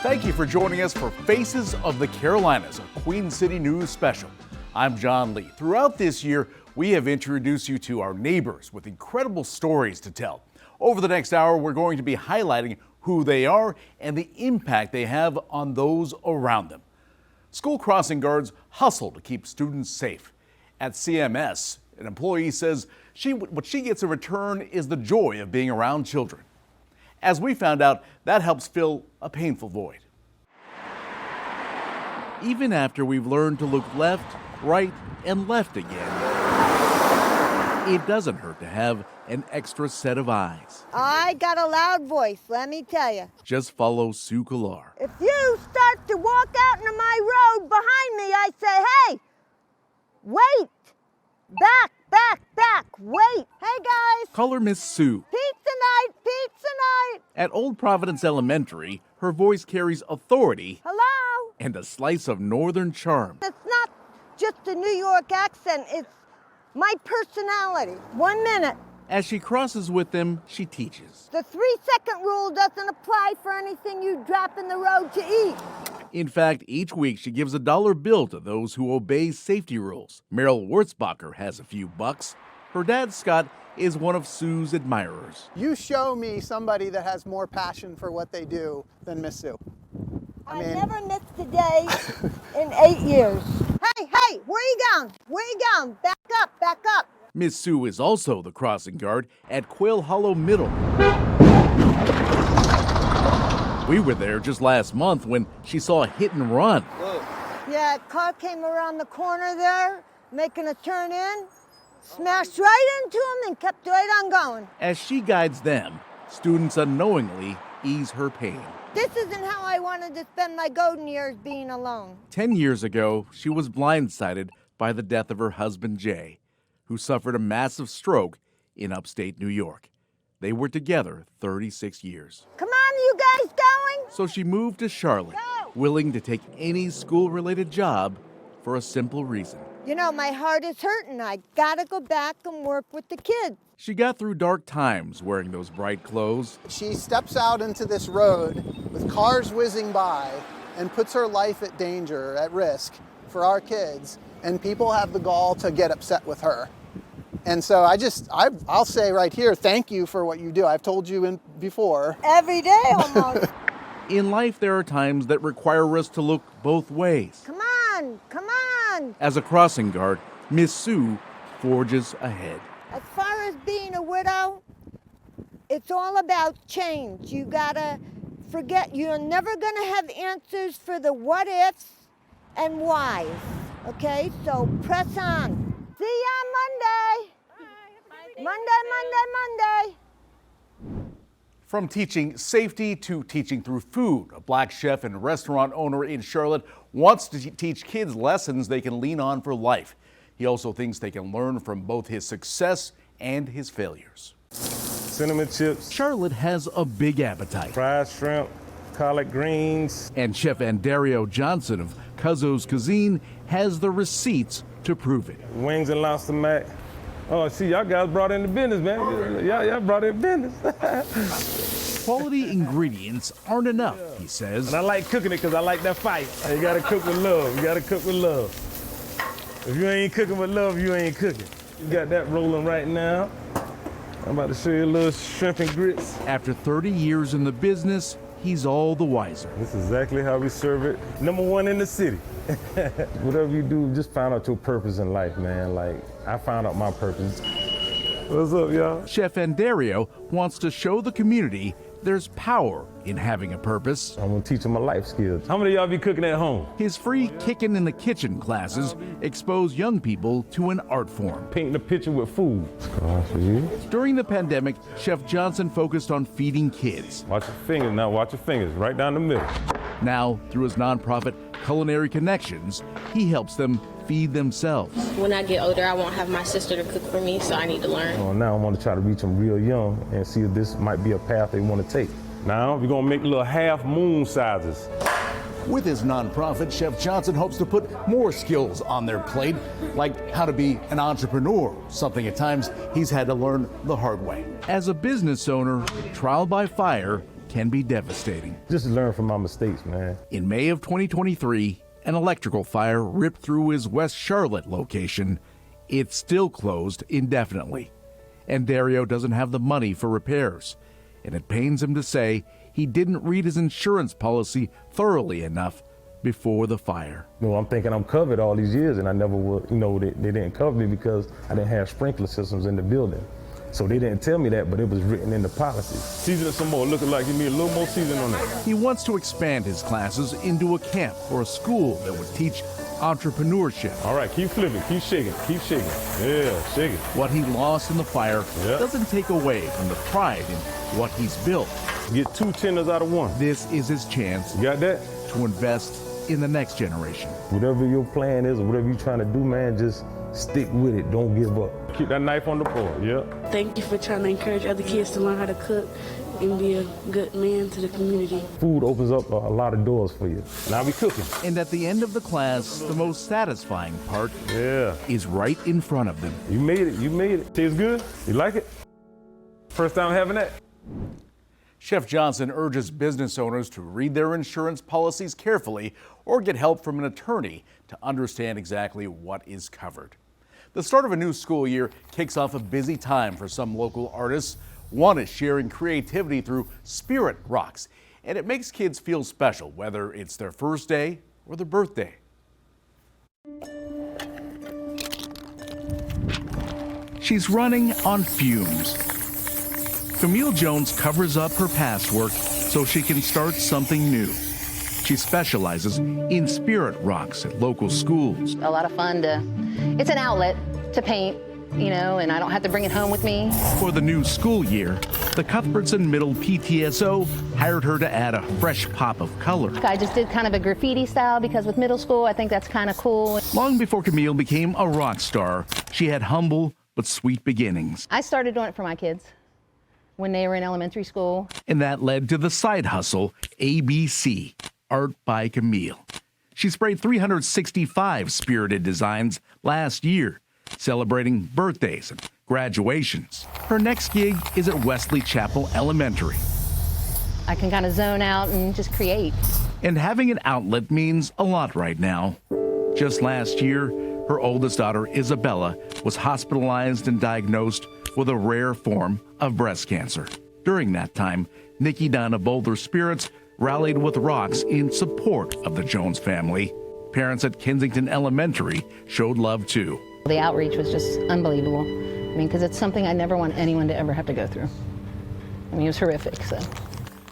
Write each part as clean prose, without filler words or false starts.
Thank you for joining us for Faces of the Carolinas, a Queen City News special. I'm John Lee. Throughout this year, we have introduced you to our neighbors with incredible stories to tell. Over the next hour, we're going to be highlighting who they are and the impact they have on those around them. School crossing guards hustle to keep students safe. At CMS, an employee says what she gets in return is the joy of being around children. As we found out, that helps fill a painful void. Even after we've learned to look left, right, and left again, it doesn't hurt to have an extra set of eyes. I got a loud voice, let me tell you. Just follow Sue Killar. If you start to walk out into my road behind me, I say, hey, wait, back, wait. Hey guys. Call her Miss Sue. Pizza night. At Old Providence Elementary, her voice carries authority. Hello. And a slice of northern charm. It's not just a New York accent, it's my personality. 1 minute. As she crosses with them, she teaches. The 3-second rule doesn't apply for anything you drop in the road to eat. In fact, each week she gives a $1 bill to those who obey safety rules. Meryl Wurzbacher has a few bucks. Her dad, Scott, is one of Sue's admirers. You show me somebody that has more passion for what they do than Miss Sue. I never missed a day in 8 years. Hey, where you going? Back up. Miss Sue is also the crossing guard at Quail Hollow Middle. We were there just last month when she saw a hit and run. Whoa. Yeah, a car came around the corner there, making a turn in, smashed right into him and kept right on going. As she guides them, students unknowingly ease her pain. This isn't how I wanted to spend my golden years being alone. 10 years ago, she was blindsided by the death of her husband, Jay, who suffered a massive stroke in upstate New York. They were together 36 years. Come on, you guys going? So she moved to Charlotte, Go. willing to take any school-related job for a simple reason. You know, my heart is hurting. I gotta go back and work with the kids. She got through dark times wearing those bright clothes. She steps out into this road with cars whizzing by and puts her life at danger, at risk for our kids, and people have the gall to get upset with her. And so I'll say right here, thank you for what you do. I've told you before. Every day almost. In life, there are times that require us to look both ways. Come on. As a crossing guard, Miss Sue forges ahead. As far as being a widow, it's all about change. You gotta forget, you're never gonna have answers for the what ifs and whys, okay? So press on. See you on Monday. Monday. From teaching safety to teaching through food, a black chef and restaurant owner in Charlotte wants to teach kids lessons they can lean on for life. He also thinks they can learn from both his success and his failures. Cinnamon chips. Charlotte has a big appetite. Fried shrimp, collard greens. And Chef Andario Johnson of Cuzzo's Cuisine has the receipts to prove it. Wings and lobster mac. Oh, see, y'all guys brought in the business, man. Y'all brought in business. Quality ingredients aren't enough, he says. And I like cooking it because I like that fight. You gotta cook with love. If you ain't cooking with love, you ain't cooking. You got that rolling right now. I'm about to show you a little shrimp and grits. After 30 years in the business, he's all the wiser. This is exactly how we serve it. #1 in the city. Whatever you do, just find out your purpose in life, man. Like, I found out my purpose. What's up, y'all? Chef Andario wants to show the community there's power in having a purpose. I'm gonna teach them my life skills. How many of y'all be cooking at home? His free Kickin' in the Kitchen classes expose young people to an art form. Painting the picture with food. For you. During the pandemic, Chef Johnson focused on feeding kids. Watch your fingers now, watch your fingers, right down the middle. Now, through his nonprofit Culinary Connections, he helps them feed themselves. When I get older, I won't have my sister to cook for me, so I need to learn. Now I want to try to reach them real young and see if this might be a path they want to take. Now we're gonna make little half moon sizes. With his nonprofit, Chef Johnson hopes to put more skills on their plate, like how to be an entrepreneur, something at times he's had to learn the hard way. As a business owner, trial by fire can be devastating. Just learn from my mistakes, man. In May of 2023, an electrical fire ripped through his West Charlotte location. It's still closed indefinitely. And Dario doesn't have the money for repairs. And it pains him to say he didn't read his insurance policy thoroughly enough before the fire. I'm thinking I'm covered all these years, and I never would, they didn't cover me because I didn't have sprinkler systems in the building. So they didn't tell me that, but it was written in the policy. Season it some more, looking like give me a little more seasoning on that. He wants to expand his classes into a camp or a school that would teach entrepreneurship. All right, keep flipping, keep shaking, keep shaking. Yeah, shaking. What he lost in the fire doesn't take away from the pride in what he's built. Get 2 tenders out of 1. This is his chance You got that? to invest in the next generation. Whatever your plan is or whatever you're trying to do, man, just stick with it. Don't give up. Keep that knife on the board, yeah. Thank you for trying to encourage other kids to learn how to cook and be a good man to the community. Food opens up a lot of doors for you. Now we cooking. And at the end of the class, the most satisfying part is right in front of them. You made it, you made it. Tastes good? You like it? First time having that? Chef Johnson urges business owners to read their insurance policies carefully or get help from an attorney to understand exactly what is covered. The start of a new school year kicks off a busy time for some local artists. One is sharing creativity through Spirit Rocks, and it makes kids feel special, whether it's their first day or their birthday. She's running on fumes. Camille Jones covers up her past work so she can start something new. She specializes in Spirit Rocks at local schools. A lot of fun it's an outlet to paint, and I don't have to bring it home with me. For the new school year, the Cuthbertson Middle PTSO hired her to add a fresh pop of color. I just did kind of a graffiti style because with middle school, I think that's kind of cool. Long before Camille became a rock star, she had humble but sweet beginnings. I started doing it for my kids when they were in elementary school. And that led to the side hustle, ABC, Art by Camille. She sprayed 365 spirited designs last year, celebrating birthdays and graduations. Her next gig is at Wesley Chapel Elementary. I can kind of zone out and just create. And having an outlet means a lot right now. Just last year, her oldest daughter, Isabella, was hospitalized and diagnosed with a rare form of breast cancer. During that time, Nikki Dunn of Boulder Spirits rallied with rocks in support of the Jones family. Parents at Kensington Elementary showed love too. The outreach was just unbelievable. Because it's something I never want anyone to ever have to go through. It was horrific, so.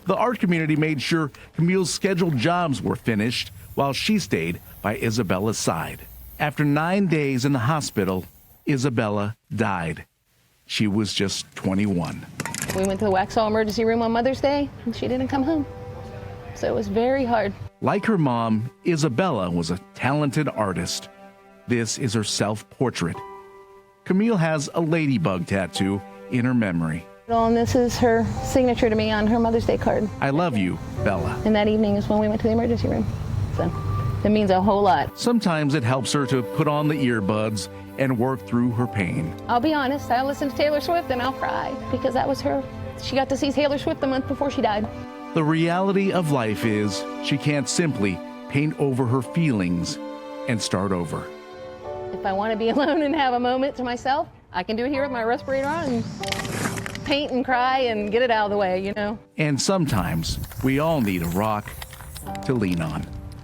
The art community made sure Camille's scheduled jobs were finished while she stayed by Isabella's side. After 9 days in the hospital, Isabella died. She was just 21. We went to the Waxhaw emergency room on Mother's Day, and she didn't come home. So it was very hard. Like her mom, Isabella was a talented artist. This is her self-portrait. Camille has a ladybug tattoo in her memory. And this is her signature to me on her Mother's Day card. I love you, Bella. And that evening is when we went to the emergency room. So it means a whole lot. Sometimes it helps her to put on the earbuds and work through her pain. I'll be honest, I listen to Taylor Swift and I'll cry because that was her. She got to see Taylor Swift the month before she died. The reality of life is she can't simply paint over her feelings and start over. If I want to be alone and have a moment to myself, I can do it here with my respirator on and paint and cry and get it out of the way, And sometimes we all need a rock to lean on.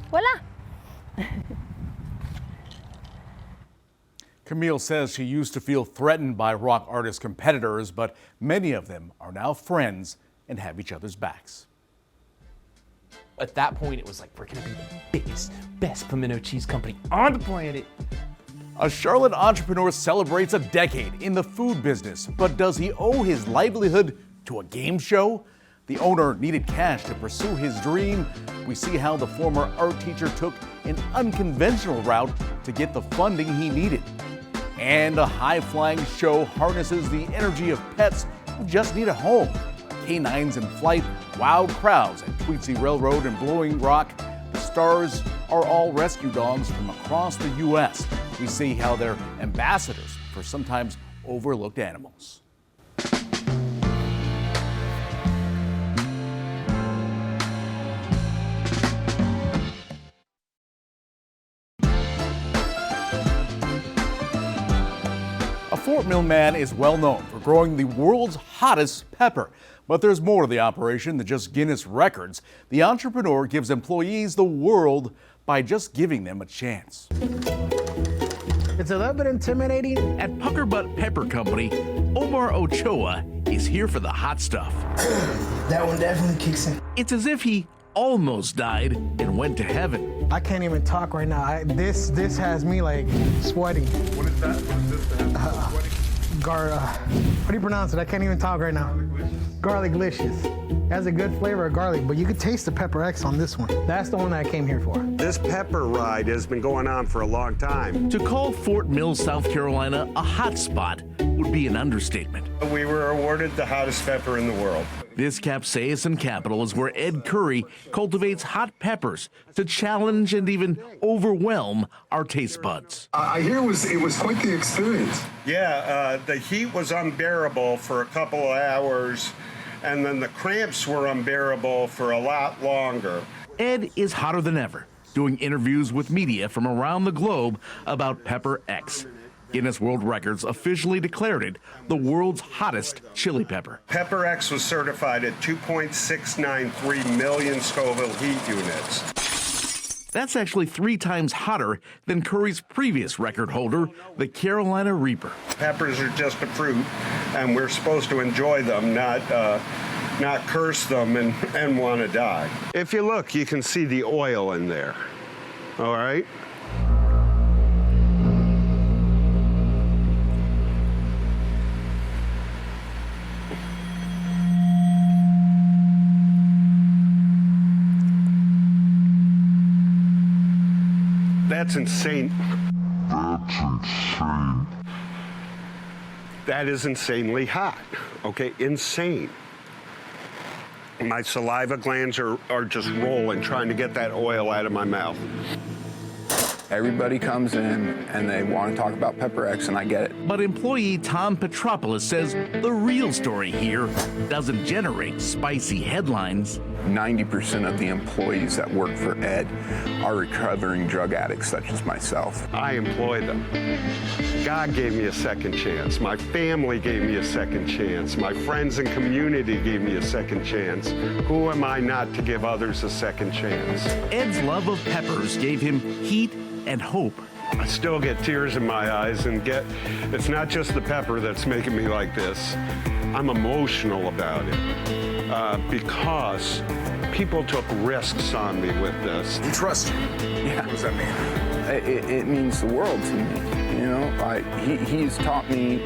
Voila! Camille says she used to feel threatened by rock artist competitors, but many of them are now friends and have each other's backs. At that point, it was like, we're gonna be the biggest, best pimento cheese company on the planet. A Charlotte entrepreneur celebrates a decade in the food business, but does he owe his livelihood to a game show? The owner needed cash to pursue his dream. We see how the former art teacher took an unconventional route to get the funding he needed. And a high-flying show harnesses the energy of pets who just need a home. Canines in flight, wowed crowds at Tweetsie Railroad and Blowing Rock. The stars are all rescue dogs from across the U.S. We see how they're ambassadors for sometimes overlooked animals. Fort Mill man is well known for growing the world's hottest pepper. But there's more to the operation than just Guinness records. The entrepreneur gives employees the world by just giving them a chance. It's a little bit intimidating. At Pucker Butt Pepper Company, Omar Ochoa is here for the hot stuff. That one definitely kicks in. It's as if he almost died and went to heaven. I can't even talk right now. This has me like sweating. What is that? What is this? What do you pronounce it? I can't even talk right now. Garlic-licious. It has a good flavor of garlic, but you could taste the Pepper X on this one. That's the one that I came here for. This pepper ride has been going on for a long time. To call Fort Mill, South Carolina a hot spot would be an understatement. We were awarded the hottest pepper in the world. This capsaicin capital is where Ed Curry cultivates hot peppers to challenge and even overwhelm our taste buds. I hear it was quite the experience. Yeah, the heat was unbearable for a couple of hours, and then the cramps were unbearable for a lot longer. Ed is hotter than ever, doing interviews with media from around the globe about Pepper X. Guinness World Records officially declared it the world's hottest chili pepper. Pepper X was certified at 2.693 million Scoville heat units. That's actually 3 times hotter than Curry's previous record holder, the Carolina Reaper. Peppers are just a fruit, and we're supposed to enjoy them, not curse them and want to die. If you look, you can see the oil in there, all right? That's insane. That's insane. That is insanely hot, okay? Insane. My saliva glands are just rolling, trying to get that oil out of my mouth. Everybody comes in and they want to talk about Pepper X, and I get it. But employee Tom Petropoulos says the real story here doesn't generate spicy headlines. 90% of the employees that work for Ed are recovering drug addicts such as myself. I employ them. God gave me a second chance. My family gave me a second chance. My friends and community gave me a second chance. Who am I not to give others a second chance? Ed's love of peppers gave him heat and hope. I still get tears in my eyes it's not just the pepper that's making me like this. I'm emotional about it because people took risks on me with this. You trust you? Yeah. What does that mean? It means the world to me. You know, he's taught me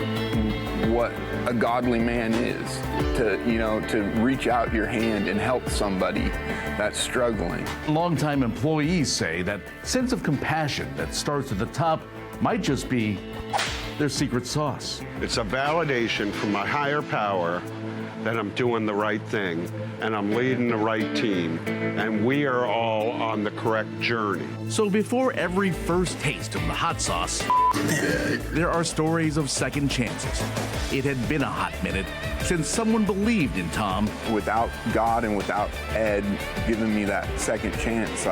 what a godly man is, to reach out your hand and help somebody that's struggling. Longtime employees say that sense of compassion that starts at the top might just be their secret sauce. It's a validation from my higher power that I'm doing the right thing and I'm leading the right team and we are all on the correct journey. So before every first taste of the hot sauce, there are stories of second chances. It had been a hot minute since someone believed in Tom. Without God and without Ed giving me that second chance,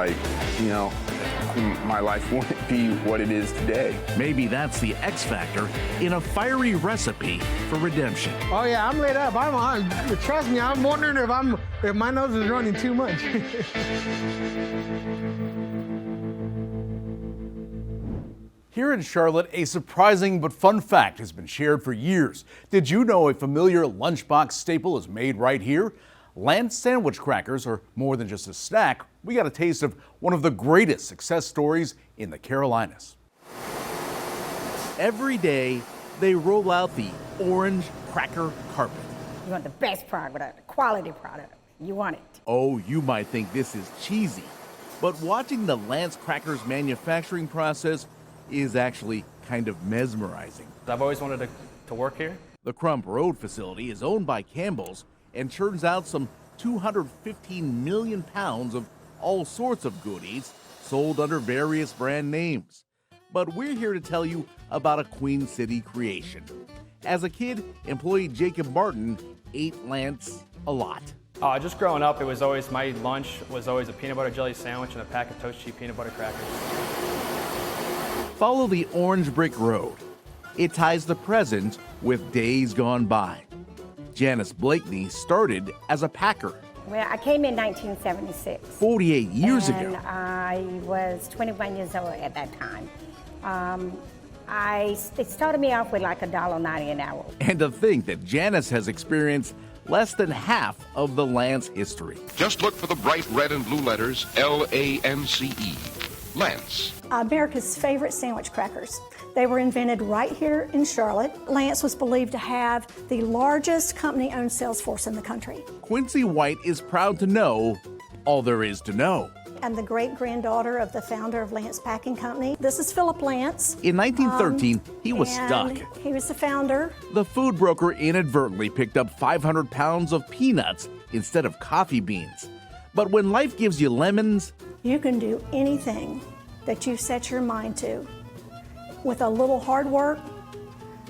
my life wouldn't be what it is today. Maybe that's the X factor in a fiery recipe for redemption. Oh yeah, I'm lit up. Trust me, I'm wondering if my nose is running too much. Here in Charlotte, a surprising but fun fact has been shared for years. Did you know a familiar lunchbox staple is made right here? Lance sandwich crackers are more than just a snack. We got a taste of one of the greatest success stories in the Carolinas. Every day, they roll out the orange cracker carpet. You want the best product, the quality product. You want it. Oh, you might think this is cheesy, but watching the Lance Crackers manufacturing process is actually kind of mesmerizing. I've always wanted to work here. The Crump Road facility is owned by Campbell's and churns out some 215 million pounds of all sorts of goodies sold under various brand names. But we're here to tell you about a Queen City creation. As a kid, employee Jacob Martin ate Lance a lot. Just growing up, my lunch was always a peanut butter jelly sandwich and a pack of Toast Cheap peanut butter crackers. Follow the orange brick road. It ties the present with days gone by. Janice Blakeney started as a packer. Well, I came in 1976. 48 years ago. And I was 21 years old at that time. They started me off with like $1.90 an hour. And to think that Janice has experienced less than half of the Lance history. Just look for the bright red and blue letters L-A-N-C-E. Lance. America's favorite sandwich crackers. They were invented right here in Charlotte. Lance was believed to have the largest company-owned sales force in the country. Quincy White is proud to know all there is to know. I'm the great-granddaughter of the founder of Lance Packing Company. This is Philip Lance. In 1913, he was and stuck. He was the founder. The food broker inadvertently picked up 500 pounds of peanuts instead of coffee beans. But when life gives you lemons, you can do anything that you set your mind to with a little hard work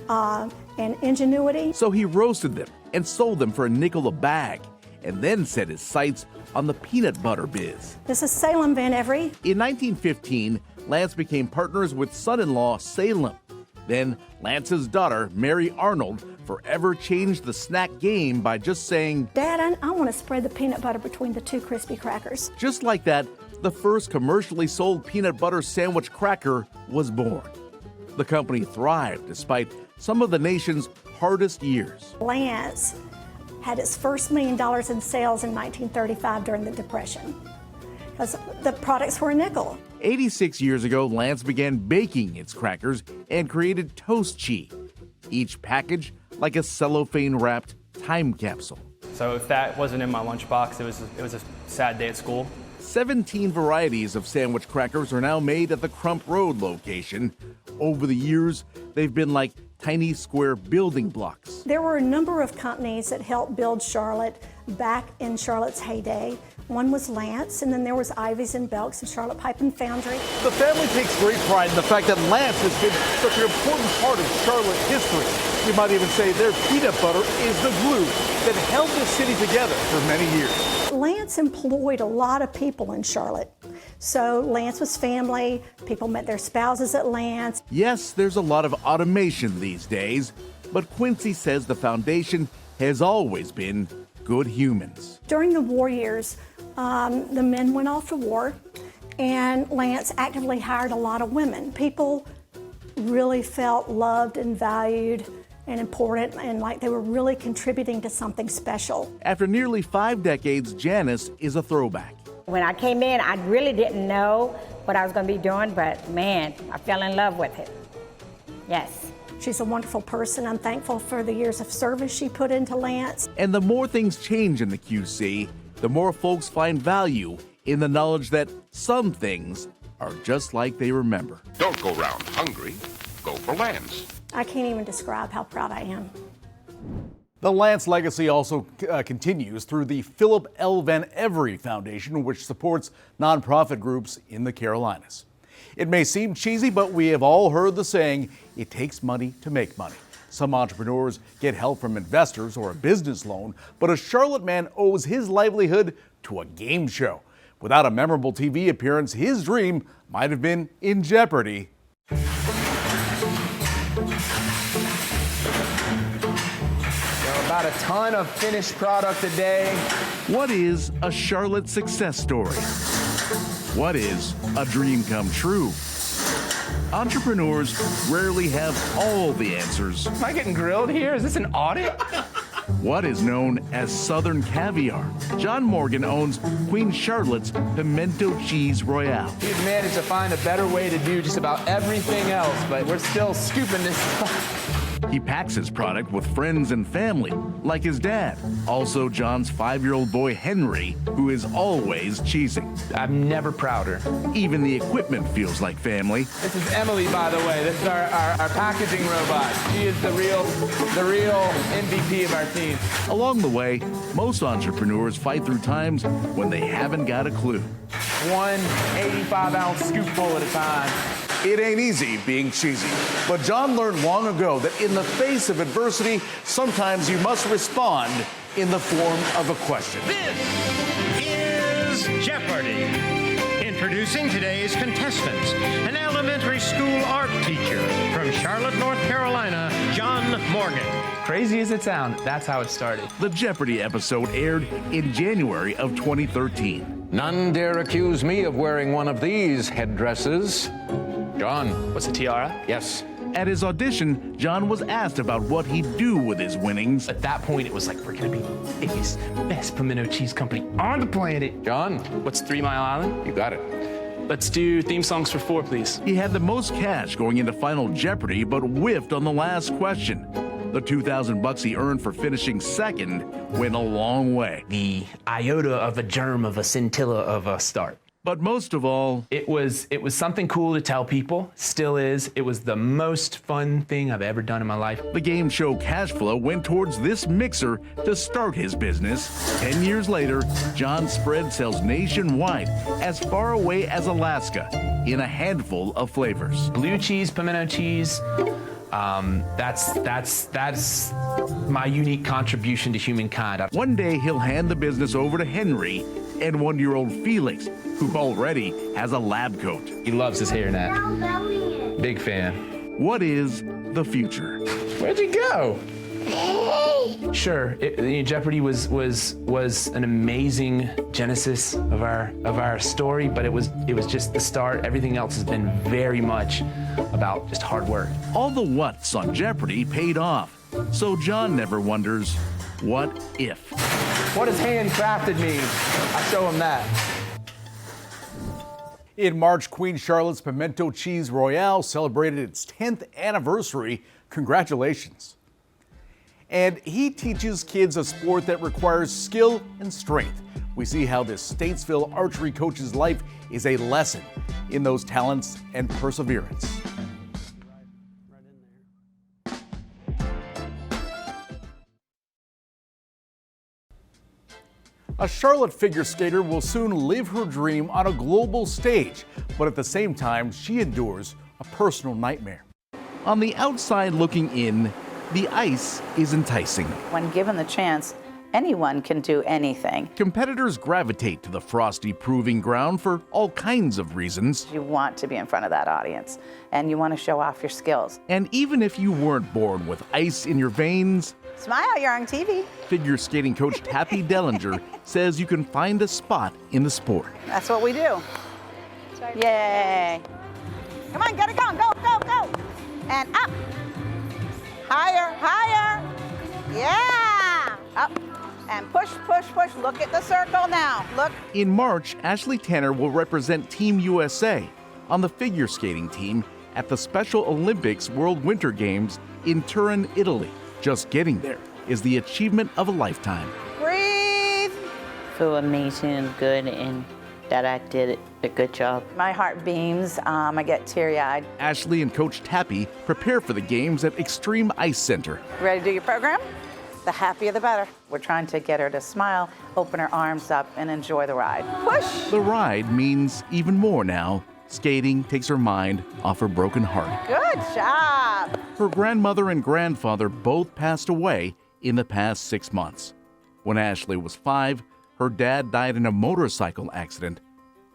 and ingenuity. So he roasted them and sold them for a nickel a bag, and then set his sights on the peanut butter biz. This is Salem Van Every. In 1915, Lance became partners with son-in-law Salem. Then Lance's daughter, Mary Arnold, forever changed the snack game by just saying, Dad, I want to spread the peanut butter between the two crispy crackers. Just like that, the first commercially sold peanut butter sandwich cracker was born. The company thrived despite some of the nation's hardest years. Lance had its first $1 million in sales in 1935 during the Depression, because the products were a nickel. 86 years ago, Lance began baking its crackers and created Toast Cheese, each package like a cellophane-wrapped time capsule. So if that wasn't in my lunchbox, it was a sad day at school. 17 varieties of sandwich crackers are now made at the Crump Road location. Over the years, they've been like tiny square building blocks. There were a number of companies that helped build Charlotte back in Charlotte's heyday. One was Lance, and then there was Ivy's and Belk's and Charlotte Pipe and Foundry. The family takes great pride in the fact that Lance has been such an important part of Charlotte history. You might even say their peanut butter is the glue that held this city together for many years. Lance employed a lot of people in Charlotte. So Lance was family, people met their spouses at Lance. Yes, there's a lot of automation these days, but Quincy says the foundation has always been good humans. During the war years, the men went off to war, and Lance actively hired a lot of women. People really felt loved and valued and important, and like they were really contributing to something special. After nearly 5 decades, Janice is a throwback. When I came in, I really didn't know what I was going to be doing, but man, I fell in love with it. Yes. She's a wonderful person. I'm thankful for the years of service she put into Lance. And the more things change in the QC, the more folks find value in the knowledge that some things are just like they remember. Don't go round hungry. Go for Lance. I can't even describe how proud I am. The Lance legacy also continues through the Philip L. Van Every Foundation, which supports nonprofit groups in the Carolinas. It may seem cheesy, but we have all heard the saying, it takes money to make money. Some entrepreneurs get help from investors or a business loan, but a Charlotte man owes his livelihood to a game show. Without a memorable TV appearance, his dream might have been in jeopardy. About a ton of finished product a day. What is a Charlotte success story? What is a dream come true? Entrepreneurs rarely have all the answers. Am I getting grilled here? Is this an audit? What is known as Southern Caviar? John Morgan owns Queen Charlotte's Pimento Cheese Royale. We've managed to find a better way to do just about everything else, but we're still scooping this stuff. He packs his product with friends and family, like his dad. Also, John's 5-year-old boy, Henry, who is always cheesing. I'm never prouder. Even the equipment feels like family. This is Emily, by the way. This is our packaging robot. She is the real MVP of our team. Along the way, most entrepreneurs fight through times when they haven't got a clue. One 85-ounce scoopful at a time. It ain't easy being cheesy, but John learned long ago that in the face of adversity, sometimes you must respond in the form of a question. This is Jeopardy! Introducing today's contestants, an elementary school art teacher from Charlotte, North Carolina, John Morgan. Crazy as it sounds, that's how it started. The Jeopardy episode aired in January of 2013. None dare accuse me of wearing one of these headdresses. John. What's a tiara? Yes. At his audition, John was asked about what he'd do with his winnings. At that point, it was like, we're gonna be the biggest, best pimento cheese company on the planet. John. What's 3 Mile Island? You got it. Let's do theme songs for 4, please. He had the most cash going into Final Jeopardy, but whiffed on the last question. The $2,000 he earned for finishing second went a long way. The iota of a germ of a scintilla of a start. But most of all, it was something cool to tell people, still is. It was the most fun thing I've ever done in my life. The game show cash flow went towards this mixer to start his business. 10 years later, John's spread sells nationwide, as far away as Alaska, in a handful of flavors. Blue cheese, pimento cheese, that's my unique contribution to humankind. One day he'll hand the business over to Henry and 1-year-old Felix, who already has a lab coat. He loves his hairnet. Big fan. What is the future? Where'd you go? Sure, Jeopardy was an amazing genesis of our story, but it was just the start. Everything else has been very much about just hard work. All the what's on Jeopardy paid off, so John never wonders, what if? What has handcrafted me? I show him that. In March, Queen Charlotte's Pimento Cheese Royale celebrated its 10th anniversary. Congratulations. And he teaches kids a sport that requires skill and strength. We see how this Statesville archery coach's life is a lesson in those talents and perseverance. A Charlotte figure skater will soon live her dream on a global stage, but at the same time, she endures a personal nightmare. On the outside looking in, the ice is enticing. When given the chance, anyone can do anything. Competitors gravitate to the frosty proving ground for all kinds of reasons. You want to be in front of that audience, and you want to show off your skills. And even if you weren't born with ice in your veins, smile, you're on TV. Figure skating coach Tappy Dellinger says you can find a spot in the sport. That's what we do. Yay. Come on, get it going. Go, go, go. And up. Higher, higher. Yeah. Up. And push, push, push. Look at the circle now. Look. In March, Ashley Tanner will represent Team USA on the figure skating team at the Special Olympics World Winter Games in Turin, Italy. Just getting there is the achievement of a lifetime. Breathe. Feel amazing and good, and that I did a good job. My heart beams. I get teary-eyed. Ashley and Coach Tappy prepare for the games at Extreme Ice Center. Ready to do your program? The happier the better. We're trying to get her to smile, open her arms up, and enjoy the ride. Push. The ride means even more now. Skating takes her mind off her broken heart. Good job. Her grandmother and grandfather both passed away in the past 6 months. When Ashley was 5, her dad died in a motorcycle accident,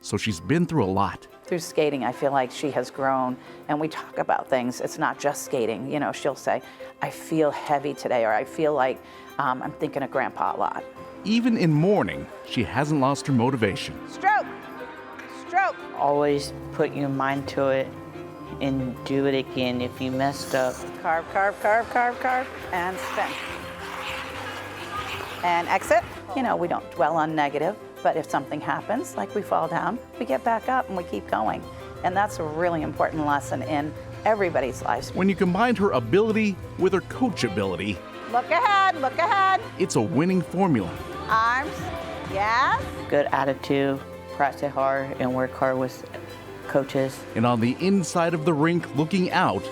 so she's been through a lot. Through skating, I feel like she has grown, and we talk about things. It's not just skating. You know, she'll say, I feel heavy today, or I feel like I'm thinking of Grandpa a lot. Even in mourning, she hasn't lost her motivation. Stroke. Stroke. Always put your mind to it and do it again if you messed up. Carve, carve, carve, carve, carve, and spin. And exit. You know, we don't dwell on negative, but if something happens, like we fall down, we get back up and we keep going. And that's a really important lesson in everybody's lives. When you combine her ability with her coachability, look ahead, look ahead. It's a winning formula. Arms, yes. Good attitude, practice hard, and work hard with coaches. And on the inside of the rink looking out,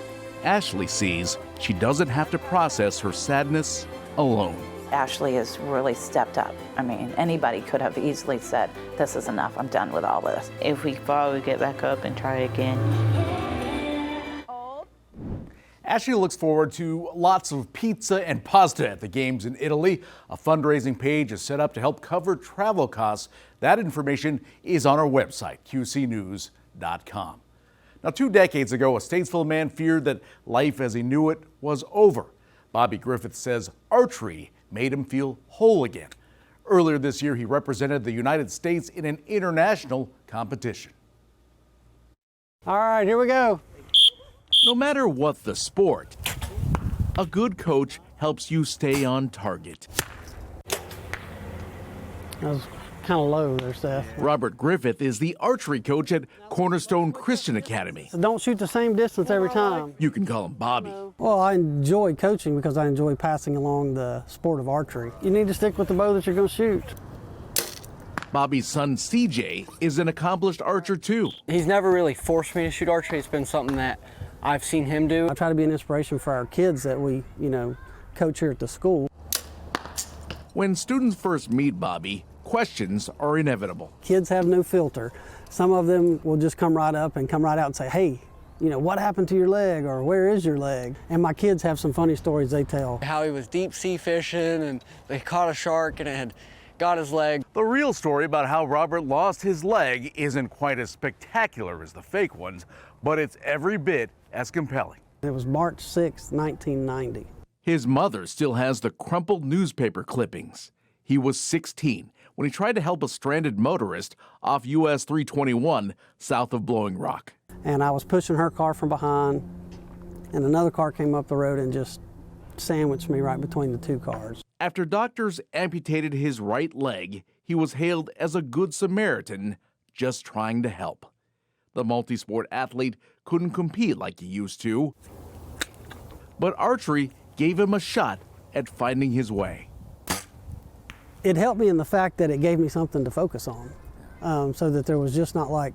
Ashley sees she doesn't have to process her sadness alone. Ashley has really stepped up. I mean, anybody could have easily said, this is enough, I'm done with all this. If we fall, we get back up and try again. Ashley looks forward to lots of pizza and pasta at the games in Italy. A fundraising page is set up to help cover travel costs. That information is on our website, qcnews.com. Now, 2 decades ago, a Statesville man feared that life as he knew it was over. Bobby Griffith says archery made him feel whole again. Earlier this year, he represented the United States in an international competition. All right, here we go. No matter what the sport, a good coach helps you stay on target. That was kind of low there, Seth. Robert Griffith is the archery coach at Cornerstone Christian Academy. So don't shoot the same distance every time. You can call him Bobby. Well, I enjoy coaching because I enjoy passing along the sport of archery. You need to stick with the bow that you're going to shoot. Bobby's son CJ is an accomplished archer too. He's never really forced me to shoot archery. It's been something that I've seen him do. I try to be an inspiration for our kids that we, coach here at the school. When students first meet Bobby, questions are inevitable. Kids have no filter. Some of them will just come right up and come right out and say, hey, what happened to your leg, or where is your leg? And my kids have some funny stories they tell. How he was deep sea fishing and they caught a shark and it had got his leg. The real story about how Robert lost his leg isn't quite as spectacular as the fake ones, but it's every bit as compelling. It was March 6, 1990. His mother still has the crumpled newspaper clippings. He was 16 when he tried to help a stranded motorist off US 321 south of Blowing Rock. And I was pushing her car from behind, and another car came up the road and just sandwiched me right between the two cars. After doctors amputated his right leg, he was hailed as a good Samaritan, just trying to help. The multi-sport athlete couldn't compete like he used to, but archery gave him a shot at finding his way. It helped me in the fact that it gave me something to focus on, so that there was just not like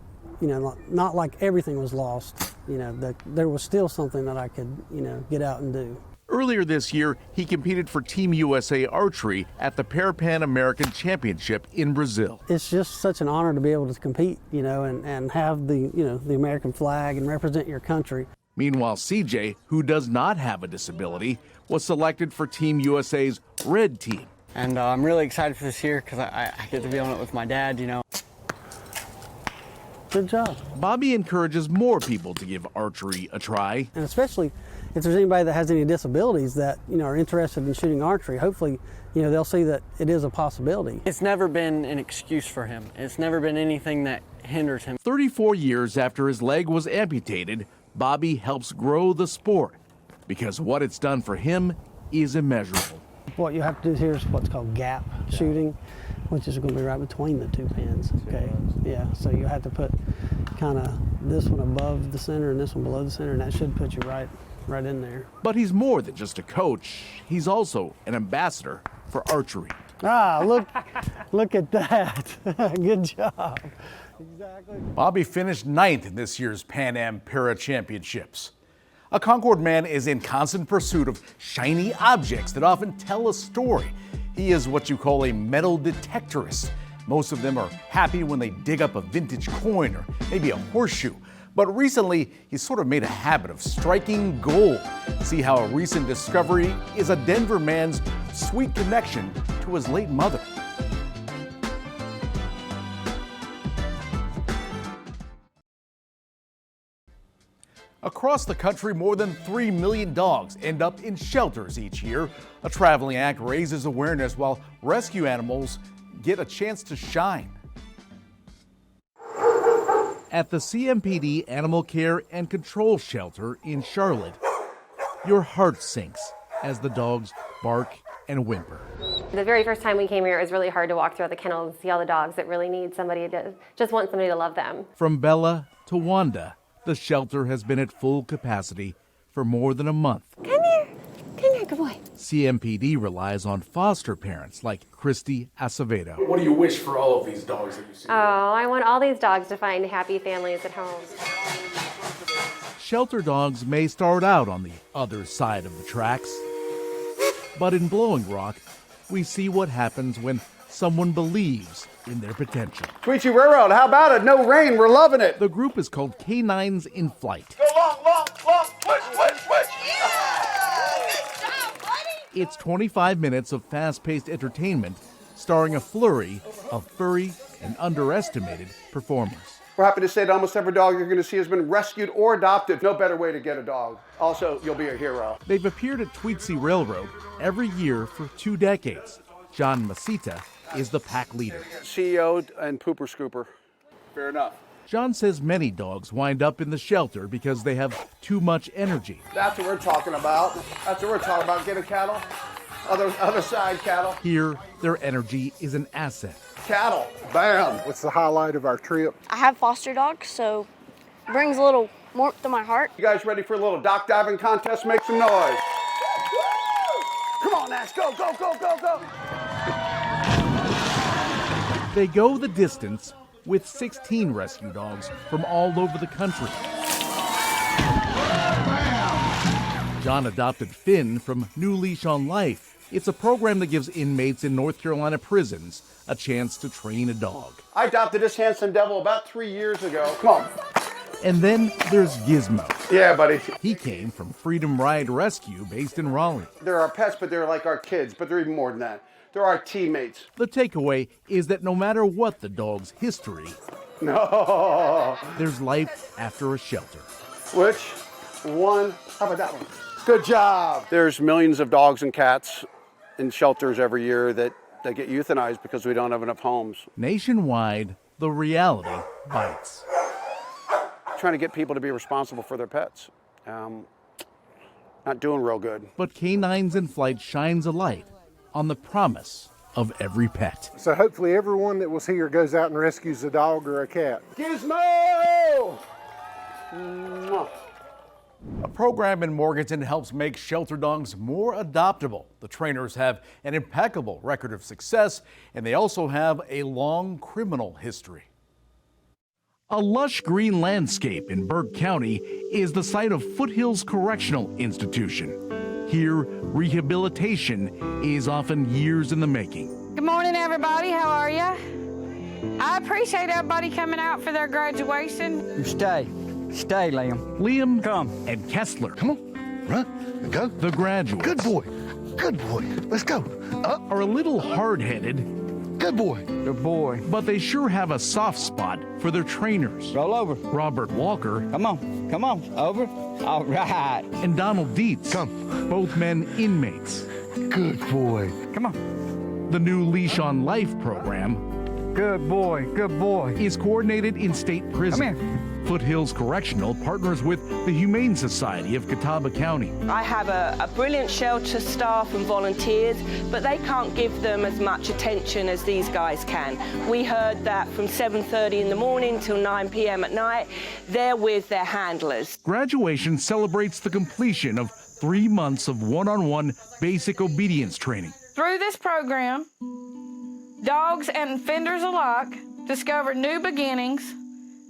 everything was lost. That there was still something that I could, get out and do. Earlier this year, he competed for Team USA Archery at the Pan American Championship in Brazil. It's just such an honor to be able to compete, and have the American flag and represent your country. Meanwhile, CJ, who does not have a disability, was selected for Team USA's Red Team. And I'm really excited for this year because I get to be on it with my dad, Good job. Bobby encourages more people to give archery a try. And especially if there's anybody that has any disabilities that, are interested in shooting archery, hopefully, they'll see that it is a possibility. It's never been an excuse for him. It's never been anything that hinders him. 34 years after his leg was amputated, Bobby helps grow the sport because what it's done for him is immeasurable. What you have to do here is what's called gap shooting, which is going to be right between the two pins. Okay, yeah. So you have to put kind of this one above the center and this one below the center, and that should put you right in there. But he's more than just a coach. He's also an ambassador for archery. Ah, look at that. Good job. Exactly. Bobby finished 9th in this year's Pan Am Para Championships. A Concord man is in constant pursuit of shiny objects that often tell a story. He is what you call a metal detectorist. Most of them are happy when they dig up a vintage coin or maybe a horseshoe. But recently, he's sort of made a habit of striking gold. See how a recent discovery is a Denver man's sweet connection to his late mother. Across the country, more than 3 million dogs end up in shelters each year. A traveling act raises awareness while rescue animals get a chance to shine. At the CMPD Animal Care and Control Shelter in Charlotte, your heart sinks as the dogs bark and whimper. The very first time we came here, it was really hard to walk through the kennel and see all the dogs that really need somebody to just want somebody to love them. From Bella to Wanda, the shelter has been at full capacity for more than a month. Come here, good boy. CMPD relies on foster parents like Christy Acevedo. What do you wish for all of these dogs that you see? Oh, I want all these dogs to find happy families at home. Shelter dogs may start out on the other side of the tracks, but in Blowing Rock, we see what happens when someone believes in their potential. Tweetsie Railroad, how about it? No rain, we're loving it. The group is called Canines in Flight. Go long, twitch. It's 25 minutes of fast-paced entertainment starring a flurry of furry and underestimated performers. We're happy to say that almost every dog you're going to see has been rescued or adopted. No better way to get a dog. Also, you'll be a hero. They've appeared at Tweetsie Railroad every year for 2 decades. John Masita is the pack leader. CEO and pooper scooper. Fair enough. John says many dogs wind up in the shelter because they have too much energy. That's what we're talking about. That's what we're talking about, getting cattle. Other side cattle. Here, their energy is an asset. Cattle, bam. What's the highlight of our trip? I have foster dogs, so it brings a little warmth to my heart. You guys ready for a little dock diving contest? Make some noise. Come on, Ash, go, go, go, go, go. They go the distance with 16 rescue dogs from all over the country. John adopted Finn from New Leash on Life. It's a program that gives inmates in North Carolina prisons a chance to train a dog. I adopted this handsome devil about 3 years ago. Come on. And then there's Gizmo. Yeah, buddy. He came from Freedom Ride Rescue based in Raleigh. They're our pets, but they're like our kids, but they're even more than that. They're our teammates. The takeaway is that no matter what the dog's history, there's life after a shelter. Which one? How about that one? Good job. There's millions of dogs and cats in shelters every year that get euthanized because we don't have enough homes. Nationwide, the reality bites. Trying to get people to be responsible for their pets. Not doing real good. But Canines in Flight shines a light on the promise of every pet. So hopefully everyone that was here goes out and rescues a dog or a cat. Gizmo! Mwah. A program in Morganton helps make shelter dogs more adoptable. The trainers have an impeccable record of success, and they also have a long criminal history. A lush green landscape in Burke County is the site of Foothills Correctional Institution. Here, rehabilitation is often years in the making. Good morning, everybody. How are you? I appreciate everybody coming out for their graduation. Stay, Liam. Liam, come, and Kessler. Come on, run, go. The graduates. Good boy. Let's go. Are a little hard-headed. Good boy. Good boy. But they sure have a soft spot for their trainers. Roll over. Robert Walker. Come on, over. All right. And Donald Dietz. Come. Both men inmates. Good boy. Come on. The new Leash on Life program. Good boy. Is coordinated in state prison. Come here. Foothills Correctional partners with the Humane Society of Catawba County. I have a brilliant shelter staff and volunteers, but they can't give them as much attention as these guys can. We heard that from 7:30 in the morning till 9 p.m. at night, they're with their handlers. Graduation celebrates the completion of 3 months of one-on-one basic obedience training. Through this program, dogs and fenders alike discover new beginnings.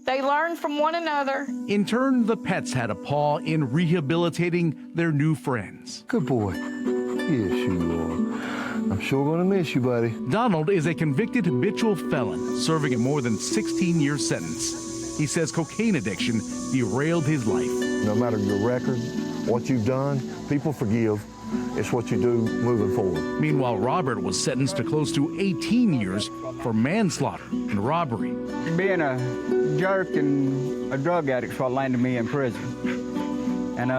They learn from one another. In turn, the pets had a paw in rehabilitating their new friends. Good boy. Yes, you are. I'm sure gonna miss you, buddy. Donald is a convicted habitual felon serving a more than 16-year sentence. He says cocaine addiction derailed his life. No matter your record, what you've done, people forgive. It's what you do moving forward. Meanwhile, Robert was sentenced to close to 18 years for manslaughter and robbery. Being a jerk and a drug addict is what landed me in prison. And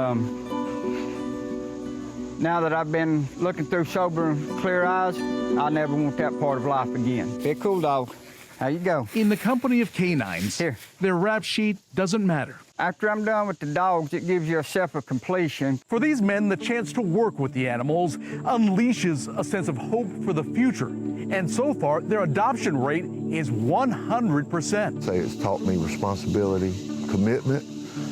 now that I've been looking through sober and clear eyes, I never want that part of life again. Be a cool dog. How you go? In the company of canines, here, their rap sheet doesn't matter. After I'm done with the dogs, it gives you a sense of completion. For these men, the chance to work with the animals unleashes a sense of hope for the future. And so far, their adoption rate is 100%. Say it's taught me responsibility, commitment,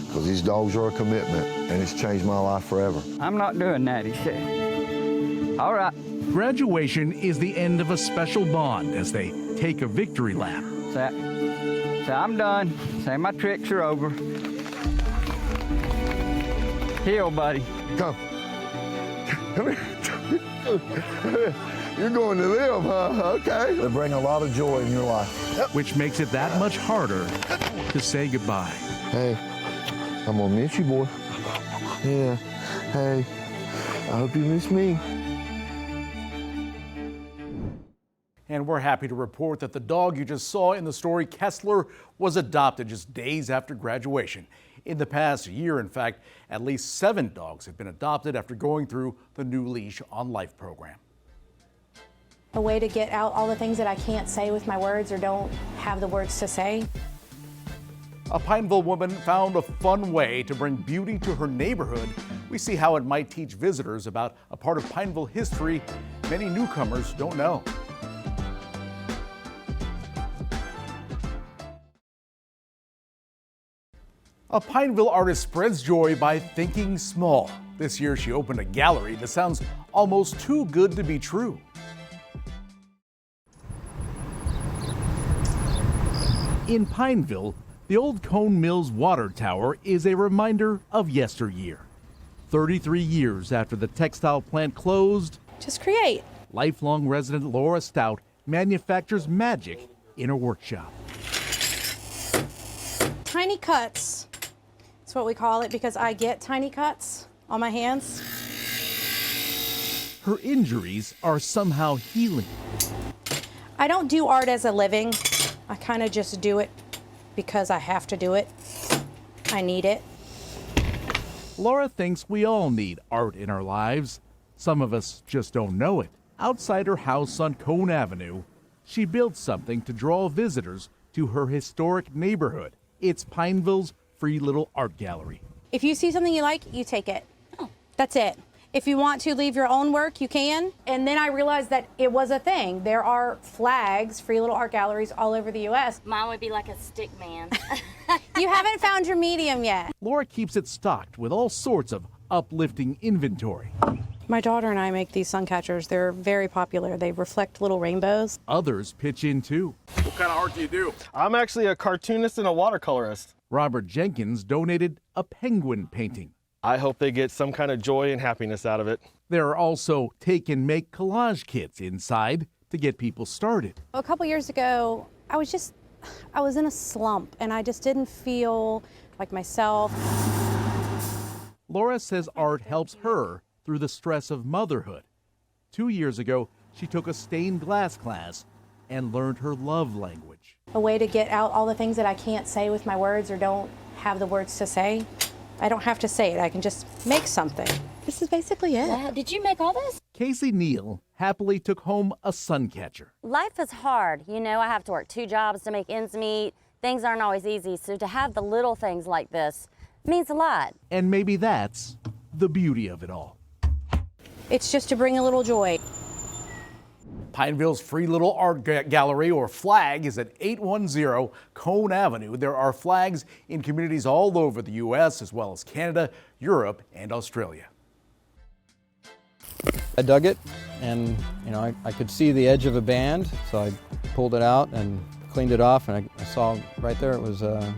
because these dogs are a commitment, and it's changed my life forever. I'm not doing that, he said. All right. Graduation is the end of a special bond as they take a victory lap. Say I'm done. Say my tricks are over. Heel, buddy. Come here. You're going to live, huh? Okay. They bring a lot of joy in your life. Yep. Which makes it that much harder to say goodbye. Hey, I'm gonna miss you, boy. Yeah. Hey, I hope you miss me. And we're happy to report that the dog you just saw in the story, Kessler, was adopted just days after graduation. In the past year, in fact, at least 7 dogs have been adopted after going through the New Leash on Life program. A way to get out all the things that I can't say with my words or don't have the words to say. A Pineville woman found a fun way to bring beauty to her neighborhood. We see how it might teach visitors about a part of Pineville history many newcomers don't know. A Pineville artist spreads joy by thinking small. This year she opened a gallery that sounds almost too good to be true. In Pineville, the old Cone Mills water tower is a reminder of yesteryear. 33 years after the textile plant closed, Just create. lifelong resident Laura Stout manufactures magic in her workshop. Tiny cuts. That's what we call it because I get tiny cuts on my hands. Her injuries are somehow healing. I don't do art as a living. I kind of just do it because I have to do it. I need it. Laura thinks we all need art in our lives. Some of us just don't know it. Outside her house on Cone Avenue, she built something to draw visitors to her historic neighborhood. It's Pineville's free little art gallery. If you see something you like, you take it. That's it. If you want to leave your own work, you can. And then I realized that it was a thing. There are flags, free little art galleries all over the U.S. Mine would be like a stick man. You haven't found your medium yet. Laura keeps it stocked with all sorts of uplifting inventory. My daughter and I make these sun catchers. They're very popular. They reflect little rainbows. Others pitch in too. What kind of art do you do? I'm actually a cartoonist and a watercolorist. Robert Jenkins donated a penguin painting. I hope they get some kind of joy and happiness out of it. There are also take-and-make collage kits inside to get people started. A couple years ago, I was in a slump and I just didn't feel like myself. Laura says art helps her through the stress of motherhood. 2 years ago, she took a stained glass class and learned her love language. A way to get out all the things that I can't say with my words or don't have the words to say. I don't have to say it, I can just make something. This is basically it. Wow, did you make all this? Casey Neal happily took home a sun catcher. Life is hard. You know, I have to work 2 jobs to make ends meet. Things aren't always easy, so to have the little things like this means a lot. And maybe that's the beauty of it all. It's just to bring a little joy. Pineville's free little art gallery, or FLAG, is at 810 Cone Avenue. There are flags in communities all over the U.S. as well as Canada, Europe, and Australia. I dug it, and I could see the edge of a band, so I pulled it out and cleaned it off, and I saw right there it was a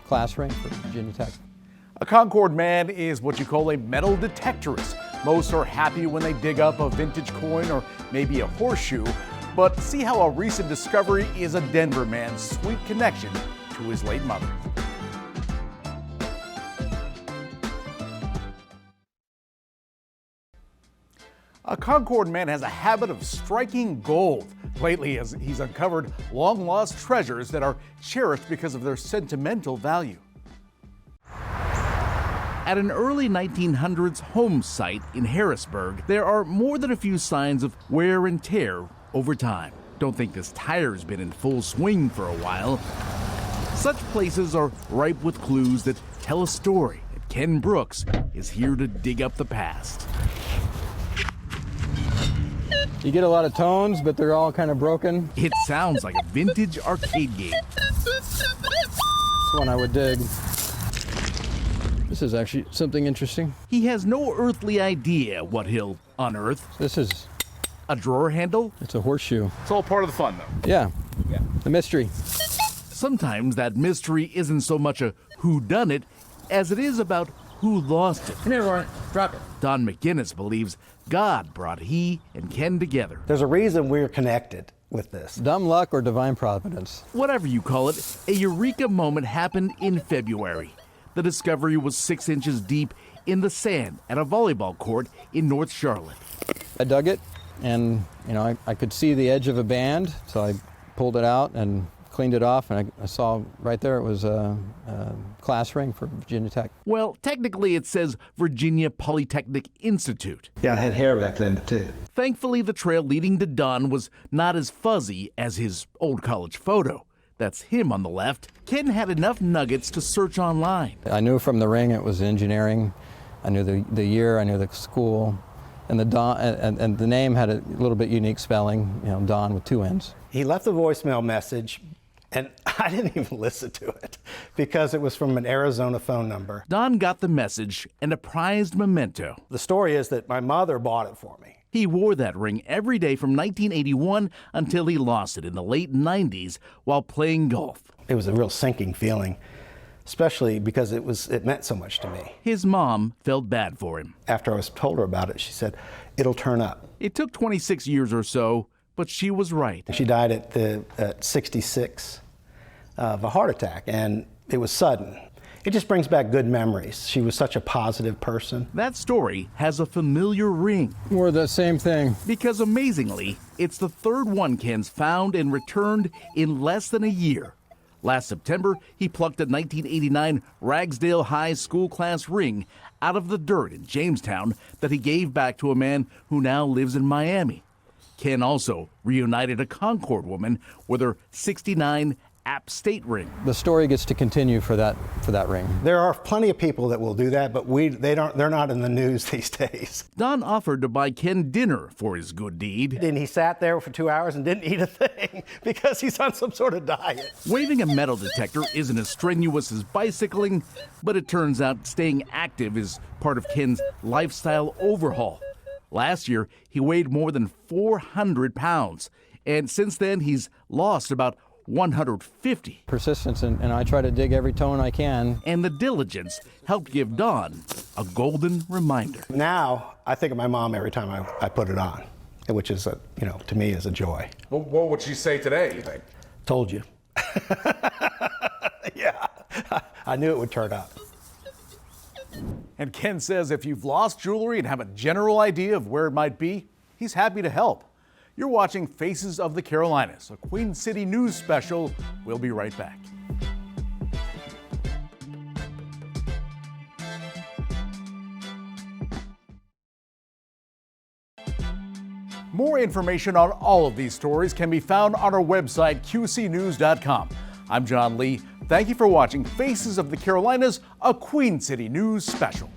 class ring for Virginia Tech. A Concord man is what you call a metal detectorist. Most are happy when they dig up a vintage coin or maybe a horseshoe, but see how a recent discovery is a Denver man's sweet connection to his late mother. A Concord man has a habit of striking gold. Lately, he's uncovered long-lost treasures that are cherished because of their sentimental value. At an early 1900s home site in Harrisburg, there are more than a few signs of wear and tear over time. Don't think this tire's been in full swing for a while. Such places are ripe with clues that tell a story that Ken Brooks is here to dig up the past. You get a lot of tones, but they're all kind of broken. It sounds like a vintage arcade game. This one I would dig. This is actually something interesting. He has no earthly idea what he'll unearth. This is a drawer handle. It's a horseshoe. It's all part of the fun, though. Yeah. The mystery. Sometimes that mystery isn't so much a whodunit as it is about who lost it. Come here, Warren. Drop it. Don McGinnis believes God brought he and Ken together. There's a reason we're connected with this. Dumb luck or divine providence. Whatever you call it, a eureka moment happened in February. The discovery was 6 inches deep in the sand at a volleyball court in North Charlotte. I dug it, and I could see the edge of a band, so I pulled it out and cleaned it off, and I saw right there it was a class ring for Virginia Tech. Well, technically it says Virginia Polytechnic Institute. Yeah, I had hair back then too. Thankfully, the trail leading to Don was not as fuzzy as his old college photo. That's him on the left. Ken had enough nuggets to search online. I knew from the ring it was engineering. I knew the year, I knew the school, and the Don, and the name had a little bit unique spelling, Don with 2 N's. He left a voicemail message, and I didn't even listen to it because it was from an Arizona phone number. Don got the message and a prized memento. The story is that my mother bought it for me. He wore that ring every day from 1981 until he lost it in the late 90s while playing golf. It was a real sinking feeling, especially because it meant so much to me. His mom felt bad for him. After I told her about it, she said, "It'll turn up." It took 26 years or so, but she was right. She died at 66 of a heart attack, and it was sudden. It just brings back good memories. She was such a positive person. That story has a familiar ring. We're the same thing. Because amazingly, it's the third one Ken's found and returned in less than a year. Last September, he plucked a 1989 Ragsdale High School class ring out of the dirt in Jamestown that he gave back to a man who now lives in Miami. Ken also reunited a Concord woman with her 69 App State ring. The story gets to continue for that ring. There are plenty of people that will do that, but they're not in the news these days. Don offered to buy Ken dinner for his good deed. And he sat there for 2 hours and didn't eat a thing because he's on some sort of diet. Waving a metal detector isn't as strenuous as bicycling, but it turns out staying active is part of Ken's lifestyle overhaul. Last year, he weighed more than 400 pounds, and since then he's lost about 150. Persistence, and I try to dig every tone I can. And the diligence helped give Don a golden reminder. Now, I think of my mom every time I put it on, which is, to me is a joy. Well, what would she say today, you think? Told you. Yeah, I knew it would turn up. And Ken says if you've lost jewelry and have a general idea of where it might be, he's happy to help. You're watching Faces of the Carolinas, a Queen City News special. We'll be right back. More information on all of these stories can be found on our website, qcnews.com. I'm John Lee. Thank you for watching Faces of the Carolinas, a Queen City News special.